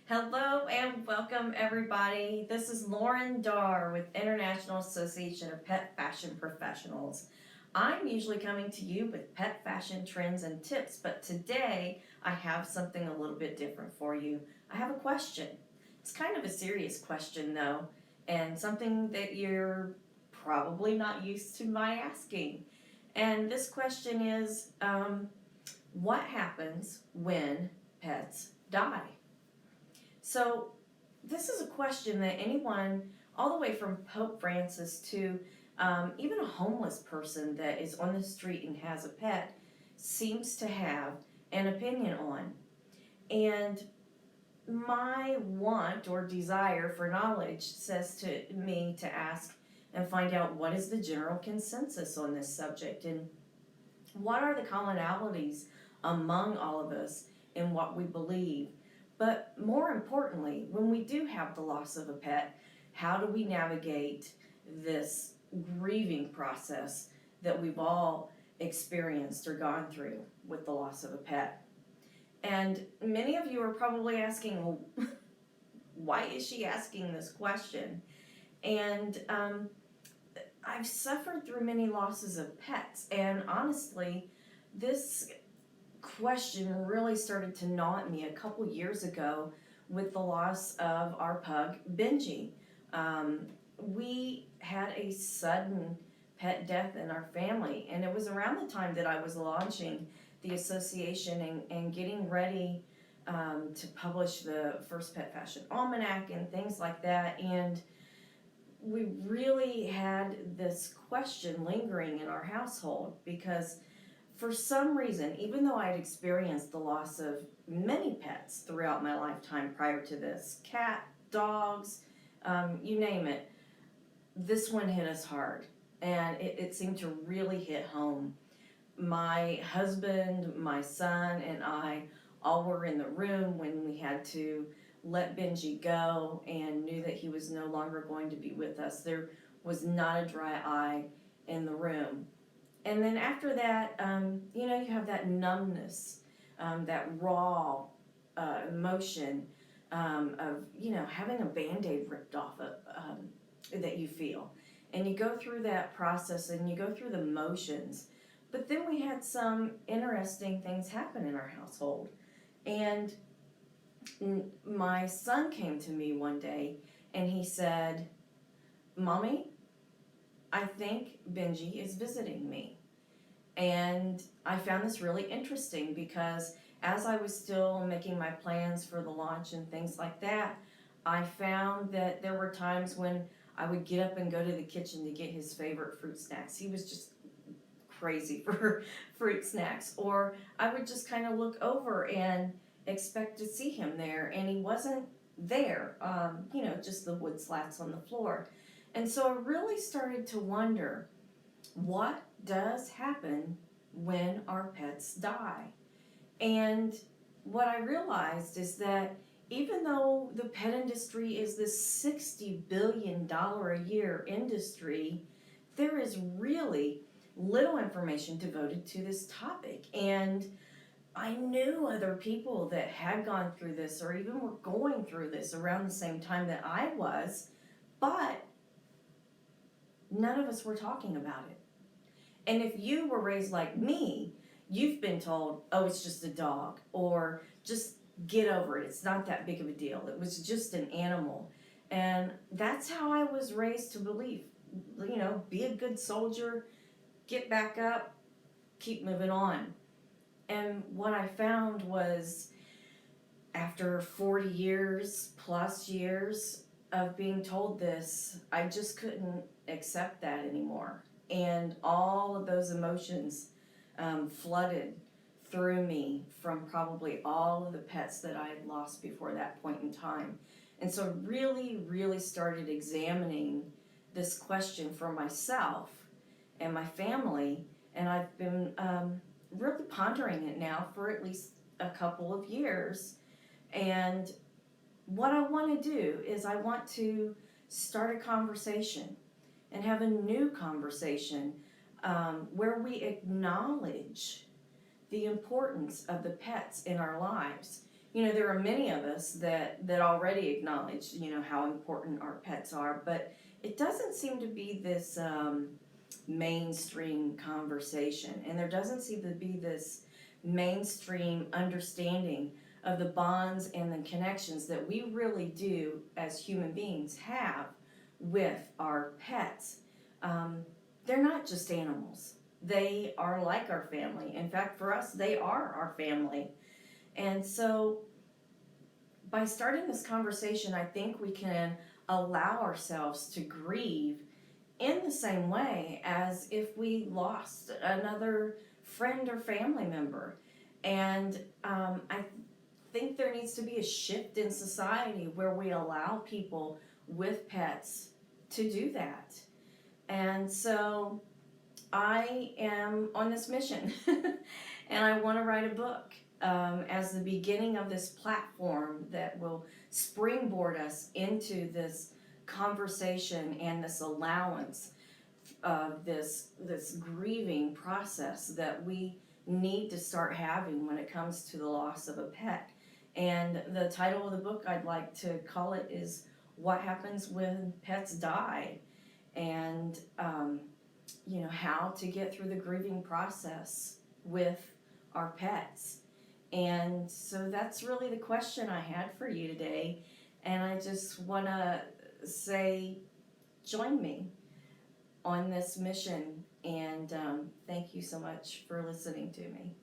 Hello and welcome, everybody. This is Lauren Darr with International Association of Pet Fashion Professionals. I'm usually coming to you with pet fashion trends and tips, but today I have something a little bit different for you. I have a question. It's kind of a serious question, though, and something that you're probably not used to my asking. And this question is what happens when pets die? So, this is a question that anyone, all the way from Pope Francis to even a homeless person that is on the street and has a pet, seems to have an opinion on. And my want or desire for knowledge says to me to ask and find out what is the general consensus on this subject and what are the commonalities among all of us in what we believe. But more importantly, when we do have the loss of a pet, how do we navigate this grieving process that we've all experienced or gone through with the loss of a pet? And many of you are probably asking, well, why is she asking this question? And I've suffered through many losses of pets, and honestly, this question really started to gnaw at me a couple years ago with the loss of our pug, Benji. We had a sudden pet death in our family, and it was around the time that I was launching the association and getting ready to publish the first Pet Fashion Almanac and things like that. And we really had this question lingering in our household because for some reason, even though I'd experienced the loss of many pets throughout my lifetime prior to this, cat, dogs, you name it, this one hit us hard. And it seemed to really hit home. My husband, my son, and I all were in the room when we had to let Benji go and knew that he was no longer going to be with us. There was not a dry eye in the room. And then after that, you have that numbness, that raw emotion of, having a Band-Aid ripped off that you feel. And you go through that process and you go through the motions. But then we had some interesting things happen in our household. And my son came to me one day and he said, "Mommy, I think Benji is visiting me." And I found this really interesting because as I was still making my plans for the launch and things like that, I found that there were times when I would get up and go to the kitchen to get his favorite fruit snacks. He was just crazy for fruit snacks. Or I would just kind of look over and expect to see him there, and he wasn't there, just the wood slats on the floor. And so I really started to wonder, what does happen when our pets die? And what I realized is that even though the pet industry is this $60 billion a year industry, there is really little information devoted to this topic. And I knew other people that had gone through this or even were going through this around the same time that I was, but none of us were talking about it. And if you were raised like me, you've been told, oh, it's just a dog, or just get over it. It's not that big of a deal. It was just an animal. And that's how I was raised to believe. Be a good soldier, get back up, keep moving on. And what I found was after 40 years plus years of being told this, I just couldn't accept that anymore. And all of those emotions flooded through me from probably all of the pets that I had lost before that point in time. And so really, really started examining this question for myself and my family, and I've been really pondering it now for at least a couple of years. And what I want to do is I want to start a conversation and have a new conversation where we acknowledge the importance of the pets in our lives. there are many of us that already acknowledge, how important our pets are, but it doesn't seem to be this mainstream conversation, and there doesn't seem to be this mainstream understanding of the bonds and the connections that we really do as human beings have with our pets. They're not just animals. They are like our family. In fact, for us, they are our family. And so, by starting this conversation, I think we can allow ourselves to grieve in the same way as if we lost another friend or family member. And I think there needs to be a shift in society where we allow people with pets to do that. And so I am on this mission and I want to write a book as the beginning of this platform that will springboard us into this conversation and this allowance of this grieving process that we need to start having when it comes to the loss of a pet. And the title of the book I'd like to call it is What Happens When Pets Die, and how to get through the grieving process with our pets. And so that's really the question I had for you today. And I just want to say, join me on this mission. And thank you so much for listening to me.